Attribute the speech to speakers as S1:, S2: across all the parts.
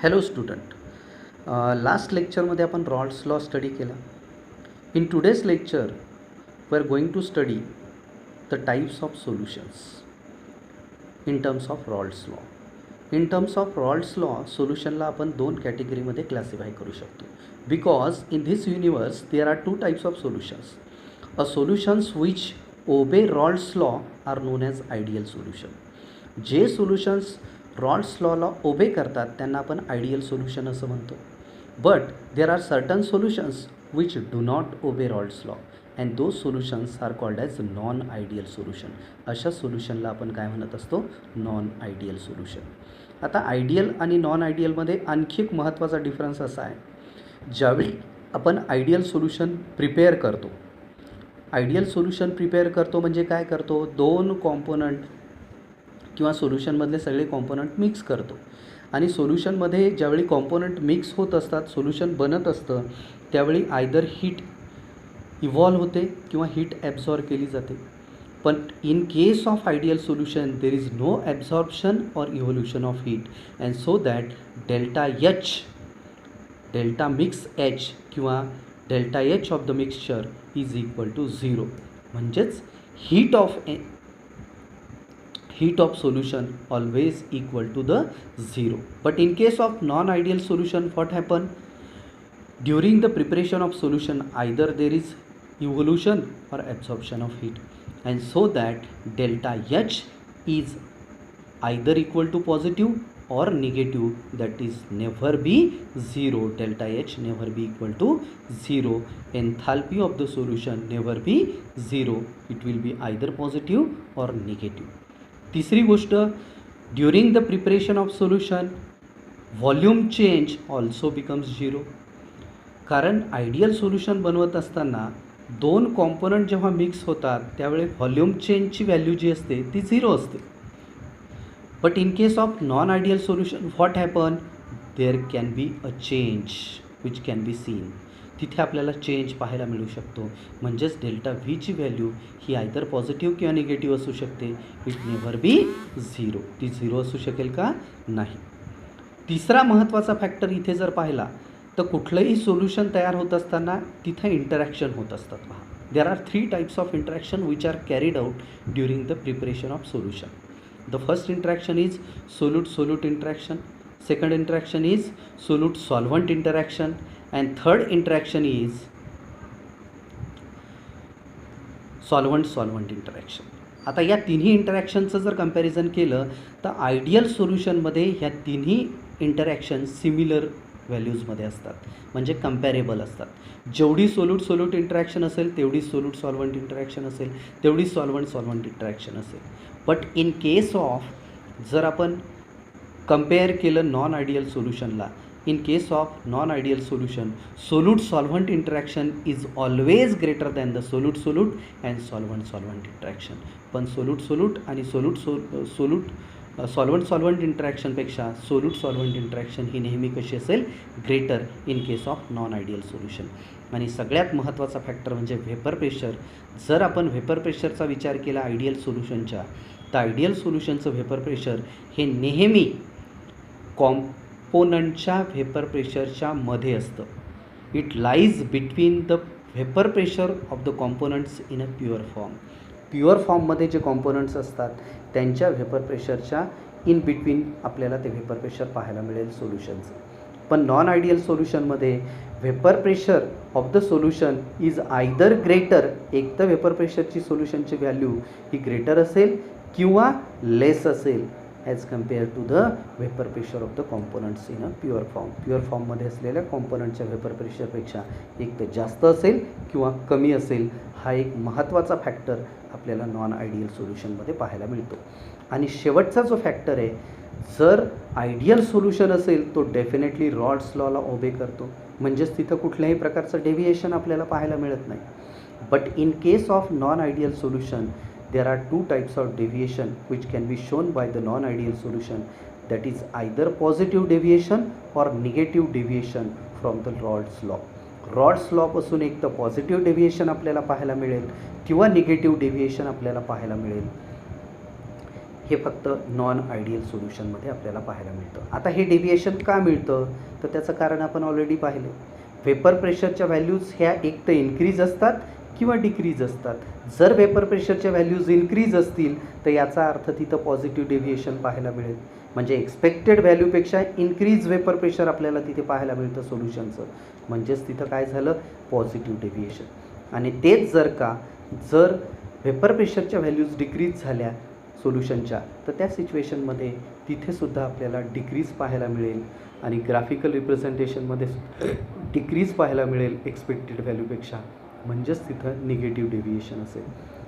S1: Hello student, last लेक्चरमध्ये आपण Raoult's law study केला. In today's lecture we are going to study the types of solutions in terms of Raoult's law. In terms of Raoult's law सोल्युशनला आपण दोन कॅटेगरीमध्ये classify करू शकतो, because in this universe there are two types of solutions. A solutions which obey Raoult's law are known as ideal solution. जे solutions Raoult's लॉला obey करतात त्यांना आपण आयडियल सोल्युशन असं म्हणतो. But there are certain solutions which do not obey Raoult's law and those solutions are called as non ideal solution. अशा सोल्युशनला आपण काय म्हणत असतो? Non ideal solution. आता आयडियल आणि नॉन आयडियलमध्ये आणखी एक महत्त्वाचा डिफरन्स असा आहे, ज्यावेळी आपण आयडियल सोल्युशन प्रिपेअर करतो, आयडियल सोल्युशन प्रिपेअर करतो म्हणजे काय करतो? दोन कॉम्पोनंट किंवा सोल्युशनमधले सगळे कॉम्पोनंट मिक्स करतो आणि सोल्युशनमध्ये ज्यावेळी कॉम्पोनंट मिक्स होत असतात, सोल्युशन बनत असतं, त्यावेळी आयदर हीट इव्हॉल्व होते किंवा हीट ॲब्झॉर्ब केली जाते. पण in case of ideal solution there is no absorption or evolution of heat and so that delta H, delta mix H किंवा delta H of the mixture is equal to 0. म्हणजेच heat of solution always equal to the 0. But in case of non-ideal solution, what happen? During the preparation of solution, either there is evolution or absorption of heat, and so that delta H is either equal to positive or negative, that is never be 0. Delta H never be equal to 0. Enthalpy of the solution never be 0. It will be either positive or negative. तिसरी गोष्ट, during the preparation of solution volume change also becomes 0. कारण ideal solution बनवत असताना दोन component जेव्हा mix होतात त्यावेळी volume चेंजची value जी असते ती 0 असते. But in case of non ideal solution what happen? There can be a change which can be seen. तिथे आपल्याला चेंज पाहायला मिळू शकतो. म्हणजेच डेल्टा व्हीची व्हॅल्यू ही आयदर पॉझिटिव्ह किंवा निगेटिव्ह असू शकते. It never be 0. ती 0 असू शकेल का? नाही. तिसरा महत्त्वाचा फॅक्टर इथे जर पाहिला तर कुठलंही सोल्युशन तयार होत असताना तिथे इंटरॅक्शन होत असतात. पहा, there are 3 types of interaction which are carried out during the preparation of solution. The first interaction is solute interaction, second interaction is solute solvent interaction, and third interaction is solvent interaction. आता या तिन्ही इंटरॅक्शनचं जर comparison केलं तर ideal सोल्युशनमध्ये ह्या तिन्ही interaction similar व्हॅल्यूजमध्ये असतात, म्हणजे कंपॅरेबल असतात. जेवढी सोल्यूट इंटरॅक्शन असेल तेवढी सोल्यूट सॉल्व्हंट इंटरॅक्शन असेल, तेवढी सॉल्व्हंट इंटरॅक्शन असेल. बट इन केस ऑफ जर आपण कंपेअर केलं नॉन आयडियल सोल्युशनला, in case of non-ideal solution solute-solvent interaction is always greater than the solute-solute and solvent-solvent interaction. पण solute-solute आणि solvent-solvent interaction पेक्षा solute-solvent interaction ही नेहमी कशी असेल? Greater in case of non ideal solution. आणि सगळ्यात महत्त्वाचा फॅक्टर म्हणजे व्हेपर प्रेशर. जर आपण व्हेपर प्रेशरचा विचार केला आयडियल सोल्युशनच्या, तर आयडियल सोल्युशनचं व्हेपर प्रेशर हे नेहमी कॉम्पोनंटच्या व्हेपर प्रेशरच्या मध्ये असतं. It lies between the vapour pressure of the components in a pure form. Pure फॉर्ममध्ये जे कॉम्पोनंट्स असतात त्यांच्या व्हेपर प्रेशरच्या इन बिटवीन आपल्याला ते व्हेपर प्रेशर पाहायला मिळेल सोल्युशनचं. पण नॉन आयडियल सोल्युशनमध्ये vapour pressure of the solution is either greater, एक तर व्हेपर प्रेशरची सोल्युशनची व्हॅल्यू ही ग्रेटर असेल किंवा लेस असेल as compare to the vapour pressure of the components in a pure form. Pure फॉर्ममध्ये असलेल्या कॉम्पोनंटच्या व्हेपर प्रेशरपेक्षा एक तर जास्त असेल किंवा कमी असेल. हा एक महत्त्वाचा फॅक्टर आपल्याला नॉन आयडियल सोल्युशनमध्ये पाहायला मिळतो. आणि शेवटचा जो फॅक्टर आहे, जर आयडियल सोल्युशन असेल तो डेफिनेटली रॉल्स लॉला ओबे करतो, म्हणजेच तिथं कुठल्याही प्रकारचं डेव्हिएशन आपल्याला पाहायला मिळत नाही. But in case of non ideal solution there are 2 types of deviation which can be shown by the non-ideal solution, that is either positive deviation or negative deviation from the Rod's law. Rod's law पासून एक तर positive deviation आपल्याला पाहायला मिळेल किंवा negative deviation आपल्याला पाहायला मिळेल. हे फक्त नॉन आयडियल सोल्युशनमध्ये आपल्याला पाहायला मिळतं. आता हे डेव्हिएशन का मिळतं, तर त्याचं कारण आपण ऑलरेडी पाहिलं. वेपर प्रेशरच्या व्हॅल्यूज ह्या एक तर इन्क्रीज असतात किंवा डिक्रीज असतात. जर वेपर प्रेशरच्या व्हॅल्यूज इन्क्रीज असतील तर याचा अर्थ तिथं पॉझिटिव्ह डेव्हिएशन पाहायला मिळेल. म्हणजे एक्सपेक्टेड व्हॅल्यूपेक्षा इन्क्रीज वेपर प्रेशर आपल्याला तिथे पाहायला मिळतं सोल्युशनचं. म्हणजेच तिथं काय झालं, पॉझिटिव्ह डेव्हिएशन. आणि तेच जर वेपर प्रेशरच्या व्हॅल्यूज डिक्रीज झाल्या सोल्युशनच्या, तर त्या सिच्युएशनमध्ये तिथेसुद्धा आपल्याला डिक्रीज पाहायला मिळेल आणि ग्राफिकल रिप्रेझेंटेशनमध्ये डिक्रीज पाहायला मिळेल एक्सपेक्टेड व्हॅल्यूपेक्षा. म्हणजेच तिथं निगेटिव्ह डेव्हिएशन असेल.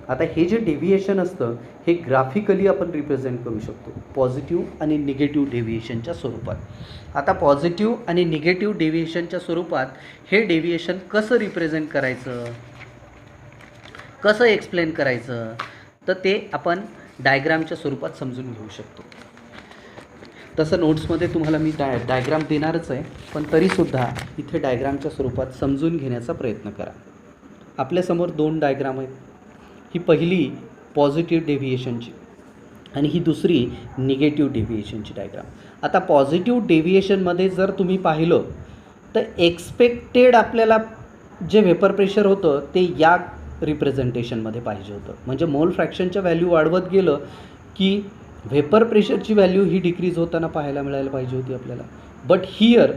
S1: आता हे जे डेव्हिएशन असतं हे ग्राफिकली आपण रिप्रेझेंट करू शकतो पॉझिटिव्ह आणि निगेटिव्ह डेव्हिएशनच्या स्वरूपात. आता पॉझिटिव्ह आणि निगेटिव्ह डेव्हिएशनच्या स्वरूपात हे डेव्हिएशन कसं रिप्रेझेंट करायचं, कसं एक्सप्लेन करायचं, तर ते आपण डायग्रामच्या स्वरूपात समजून घेऊ शकतो. तसं नोट्समध्ये तुम्हाला मी डायग्राम देणारच आहे, पण तरीसुद्धा इथे डायग्रामच्या स्वरूपात समजून घेण्याचा प्रयत्न करा. आपल्यासमोर 2 डायग्राम आहेत. ही पहिली पॉझिटिव्ह डेव्हिएशनची आणि ही दुसरी निगेटिव्ह डेव्हिएशनची डायग्राम. आता पॉझिटिव्ह डेव्हिएशनमध्ये जर तुम्ही पाहिलं तर एक्सपेक्टेड आपल्याला जे वेपर प्रेशर होतं ते या रिप्रेझेंटेशनमध्ये पाहिजे होतं. म्हणजे मोल फ्रॅक्शनच्या व्हॅल्यू वाढवत गेलं की वेपर प्रेशरची व्हॅल्यू ही डिक्रीज होताना पाहायला मिळायला पाहिजे होती आपल्याला. But here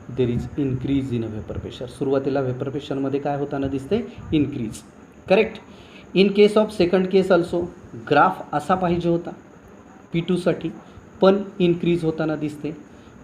S1: there is increase in a vapour pressure. सुरुवातीला वेपर प्रेशरमध्ये काय होताना दिसते, increase. Correct. In case of second case also graph असा पाहिजे होता P2साठी, पण इन्क्रीज होताना दिसते.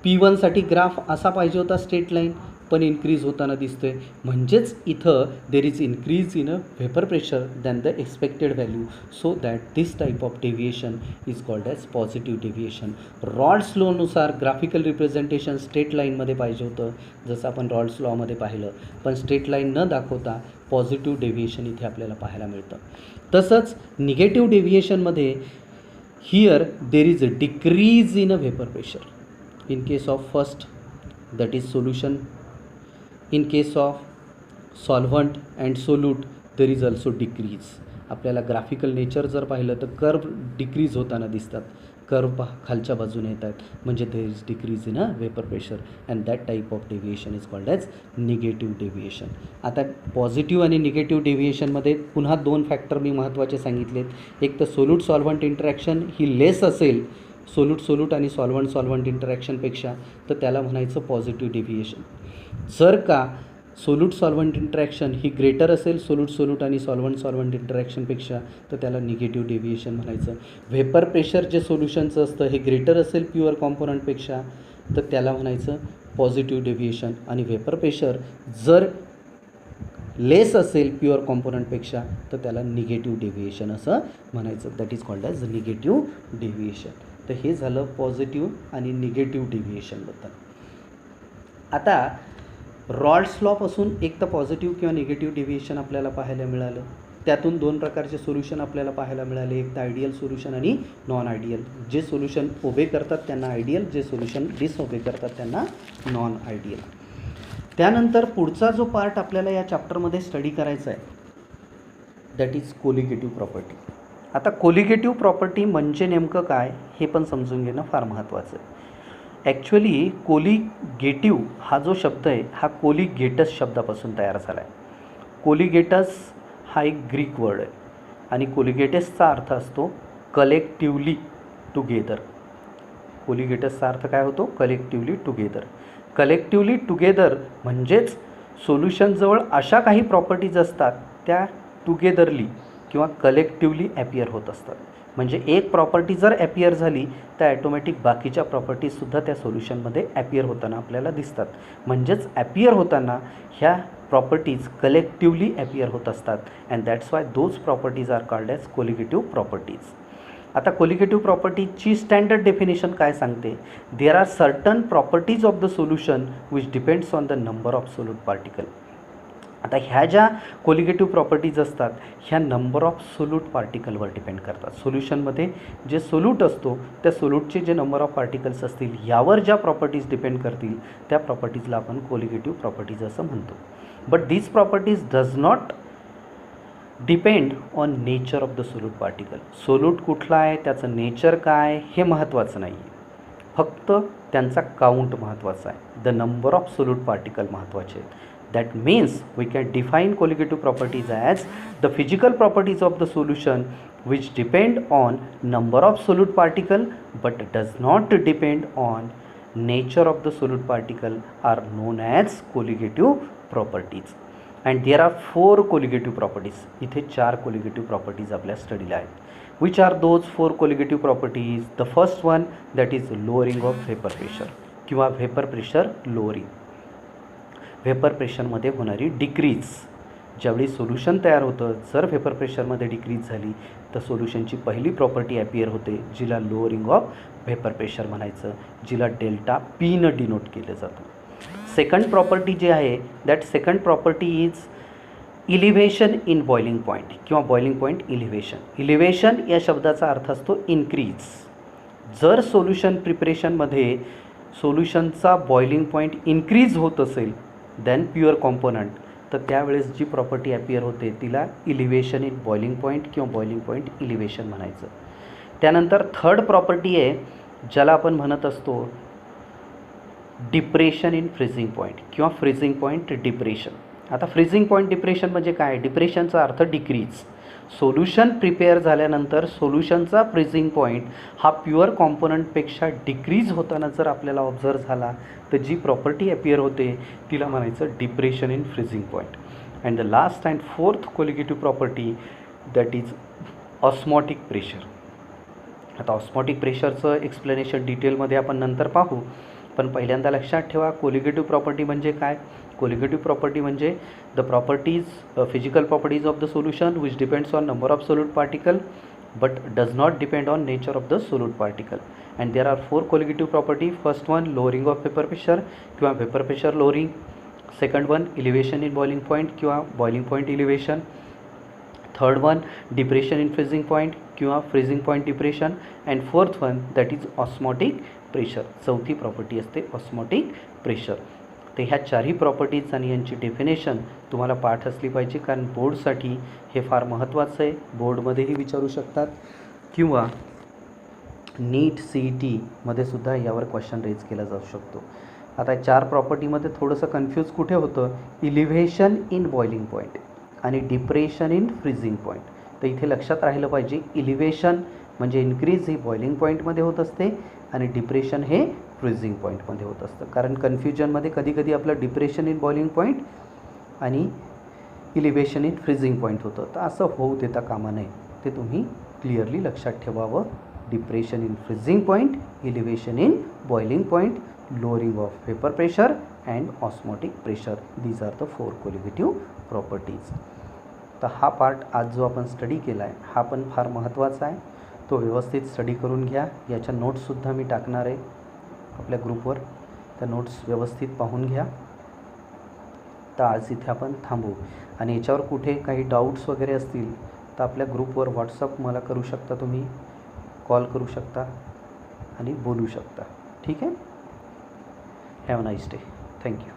S1: P1साठी ग्राफ असा पाहिजे होता स्ट्रेट लाईन, पण इन्क्रीज होताना दिसतोय. म्हणजेच इथं there is increase in a vapour pressure than the expected value, so that this type of deviation is called as positive deviation. Raoult's लॉनुसार ग्राफिकल रिप्रेझेंटेशन स्ट्रेट लाईनमध्ये पाहिजे होतं, जसं आपण रॉल्ड्स लॉमध्ये पाहिलं, पण स्ट्रेट लाईन न दाखवता पॉझिटिव्ह डेव्हिएशन इथे आपल्याला पाहायला मिळतं. तसंच निगेटिव्ह डेव्हिएशनमध्ये here there is a decrease in a vapour pressure. In case of first that is solution. In case of solvent and solute there is also decrease. आपल्याला graphical nature जर पाहिलं तर कर्व डिक्रीज होताना दिसतात. Curve खालच्या बाजूने येत आहेत, म्हणजे there is decrease in a vapour pressure and that type of deviation is called as negative deviation. आता पॉझिटिव्ह आणि निगेटिव्ह डेव्हिएशनमध्ये पुन्हा 2 फॅक्टर मी महत्त्वाचे सांगितलेत. एक तर सोल्यूट सॉल्व्हंट इंटरॅक्शन ही लेस असेल सोल्यूट आणि सॉल्व्हंट इंटरॅक्शनपेक्षा, तर त्याला म्हणायचं पॉझिटिव्ह डेव्हिएशन. जर का सोल्यूट सॉल्व्हंट इंटरॅक्शन ही ग्रेटर असेल सोल्यूट आणि सॉल्व्हंट इंटरॅक्शनपेक्षा, तर त्याला निगेटिव्ह डेव्हिएशन म्हणायचं. वेपर प्रेशर जे सोल्युशनचं असतं हे ग्रेटर असेल प्युअर कॉम्पोनंटपेक्षा, तर त्याला म्हणायचं पॉझिटिव्ह डेव्हिएशन. आणि वेपर प्रेशर जर लेस असेल प्युअर कॉम्पोनंटपेक्षा, तर त्याला निगेटिव्ह डेव्हिएशन असं म्हणायचं. That is called as negative deviation. तर हे झालं पॉझिटिव्ह आणि निगेटिव्ह डेव्हिएशनबद्दल. आता रॉल्ड्स लॉपासून एक तर पॉझिटिव्ह किंवा निगेटिव्ह डेव्हिएशन आपल्याला पाहायला मिळालं. त्यातून 2 प्रकारचे सोल्युशन आपल्याला पाहायला मिळाले. एक तर आयडियल सोल्युशन आणि नॉन आयडियल. जे सोल्युशन ओबे करतात त्यांना आयडियल, जे सोल्युशन डिसओबे करतात त्यांना नॉन आयडियल. त्यानंतर पुढचा जो पार्ट आपल्याला या चॅप्टरमध्ये स्टडी करायचा आहे दॅट इज कोलिगेटिव्ह प्रॉपर्टी. आता कोलिगेटिव्ह प्रॉपर्टी म्हणजे नेमकं काय हे पण समजून घेणं फार महत्त्वाचं आहे. ॲक्च्युअली कोलिगेटिव्ह हा जो शब्द आहे हा कोलिगेटस शब्दापासून तयार झाला आहे. कोलिगेटस हा एक ग्रीक वर्ड आहे आणि कोलिगेटसचा अर्थ असतो कलेक्टिव्हली टुगेदर. कोलिगेटसचा अर्थ काय होतो, कलेक्टिव्हली टुगेदर. कलेक्टिव्हली टुगेदर म्हणजेच सोल्युशनजवळ अशा काही प्रॉपर्टीज असतात त्या टुगेदरली किंवा कलेक्टिव्हली ॲपियर होत असतात. म्हणजे एक प्रॉपर्टी जर ॲपियर झाली तर ॲटोमॅटिक बाकीच्या प्रॉपर्टीजसुद्धा त्या सोल्युशनमध्ये ॲपियर होताना आपल्याला दिसतात. म्हणजेच ॲपियर होताना ह्या प्रॉपर्टीज कलेक्टिव्हली ॲपियर होत असतात and that's why those properties are called as colligative properties. आता कोलिगेटिव्ह प्रॉपर्टीजची स्टँडर्ड डेफिनेशन काय सांगते, there are certain properties of the solution which depends on the number of solute particle. आता ह्या ज्या colligative properties असतात ह्या नंबर ऑफ सोल्यूट पार्टिकलवर डिपेंड करतात. सोल्युशनमध्ये जे सोल्यूट असतो त्या सोल्यूटचे जे नंबर ऑफ पार्टिकल्स असतील यावर ज्या प्रॉपर्टीज डिपेंड करतील त्या प्रॉपर्टीजला आपण कोलिगेटिव्ह प्रॉपर्टीज असं म्हणतो. But these properties does not depend on nature of the solute particle. Solute कुठला आहे, त्याचं नेचर काय हे महत्त्वाचं नाही आहे, फक्त त्यांचा काउंट महत्त्वाचा आहे. The number of solute particle महत्त्वाचे आहेत. That means we can define qualitative properties as the physical properties of the solution which depend on number of solute particle but does not depend on nature of the solute particle are known as colligative properties. And there are 4 colligative properties. इथे 4 colligative properties आपल्या स्टडीला आहेत. Which are those 4 colligative properties? The first one, that is lowering of vapor pressure किंवा vapor pressure lowering. vapor pressure मध्ये होणारी decrease. ज्यावेळी solution तयार होतं, जर व्हेपर प्रेशरमध्ये डिक्रीज झाली तर सोल्युशनची पहिली प्रॉपर्टी ॲपियर होते, जिला लोअरिंग ऑफ व्हेपर प्रेशर म्हणायचं, जिला डेल्टा पीनं डिनोट केलं जातं. सेकंड प्रॉपर्टी जी आहे, that second property is elevation in boiling point किंवा बॉइलिंग पॉईंट इलिव्हेशन. इलिव्हेशन या शब्दाचा अर्थ असतो इन्क्रीज. जर सोल्युशन प्रिपरेशनमध्ये सोल्युशनचा बॉइलिंग पॉईंट इन्क्रीज होत असेल दॅन प्युअर कॉम्पोनंट, तर त्यावेळेस जी प्रॉपर्टी ॲपियर होते तिला इलिव्हेशन इन बॉइलिंग पॉईंट किंवा बॉइलिंग पॉईंट इलिव्हेशन म्हणायचं. त्यानंतर थर्ड प्रॉपर्टी आहे ज्याला आपण म्हणत असतो डिप्रेशन इन फ्रीजिंग पॉईंट किंवा फ्रीजिंग पॉईंट डिप्रेशन. आता फ्रीजिंग पॉईंट डिप्रेशन म्हणजे काय? डिप्रेशनचा अर्थ डिक्रीज. सोल्युशन प्रिपेअर झाल्यानंतर सोल्युशनचा फ्रीजिंग पॉईंट हा प्युअर कॉम्पोनंटपेक्षा डिक्रीज होताना जर आपल्याला ऑब्झर्व झाला तर जी प्रॉपर्टी ॲपियर होते तिला म्हणायचं depression in freezing point. And the last and fourth colligative property that is osmotic pressure. आता ऑस्मॉटिक प्रेशरचं एक्सप्लेनेशन डिटेलमध्ये आपण नंतर पाहू, पण पहिल्यांदा लक्षात ठेवा कोलिगेटिव्ह प्रॉपर्टी म्हणजे काय. कोलिगेटिव्ह प्रॉपर्टी म्हणजे the properties physical properties of the solution which depends on number of solute particle but does not depend on nature of the solute particle. And there are 4 colligative property. First one, lowering of vapor pressure किंवा vapor pressure lowering. Second one, elevation in boiling point किंवा boiling point elevation. Third one, depression in freezing point किंवा freezing point depression. And fourth one, that is osmotic pressure. चौथी property असते osmotic pressure. ते ह्या चारही properties आणि यांची definition तुम्हाला पाठ असली पाहिजे, कारण बोर्डसाठी हे फार महत्त्वाचं आहे. बोर्डमध्येही विचारू शकतात किंवा नीट CETमध्ये सुद्धा यावर क्वेश्चन रेज केला जाऊ शकतो. आता 4 प्रॉपर्टीमध्ये थोडंसं कन्फ्यूज कुठे होतं, इलिव्हेशन इन बॉइलिंग पॉईंट आणि डिप्रेशन इन फ्रीजिंग पॉईंट. तर इथे लक्षात राहिलं पाहिजे इलिव्हेशन म्हणजे इन्क्रीज ही बॉइलिंग पॉईंटमध्ये होत असते आणि डिप्रेशन हे फ्रीजिंग पॉईंटमध्ये होत असतं. कारण कन्फ्युजनमध्ये कधीकधी आपलं डिप्रेशन इन बॉइलिंग पॉईंट आणि इलिव्हेशन इन फ्रीजिंग पॉईंट होतं, तर असं होऊ देता कामा नये. ते तुम्ही क्लिअरली लक्षात ठेवावं. Depression in freezing point, elevation in boiling point, lowering of vapour pressure and osmotic pressure, these are the 4 colligative properties. तर हा पार्ट आज जो आपण स्टडी केला आहे हा पण फार महत्त्वाचा आहे, तो व्यवस्थित स्टडी करून घ्या. याच्या नोट्ससुद्धा मी टाकणार आहे आपल्या ग्रुपवर, त्या नोट्स व्यवस्थित पाहून घ्या. तर आज इथे आपण थांबू आणि याच्यावर कुठे काही डाऊट्स वगैरे असतील तर आपल्या ग्रुपवर व्हॉट्सअप मला करू शकता, तुम्ही कॉल करू शकता आणि बोलू शकता. ठीक आहे. Have a nice day. Thank you.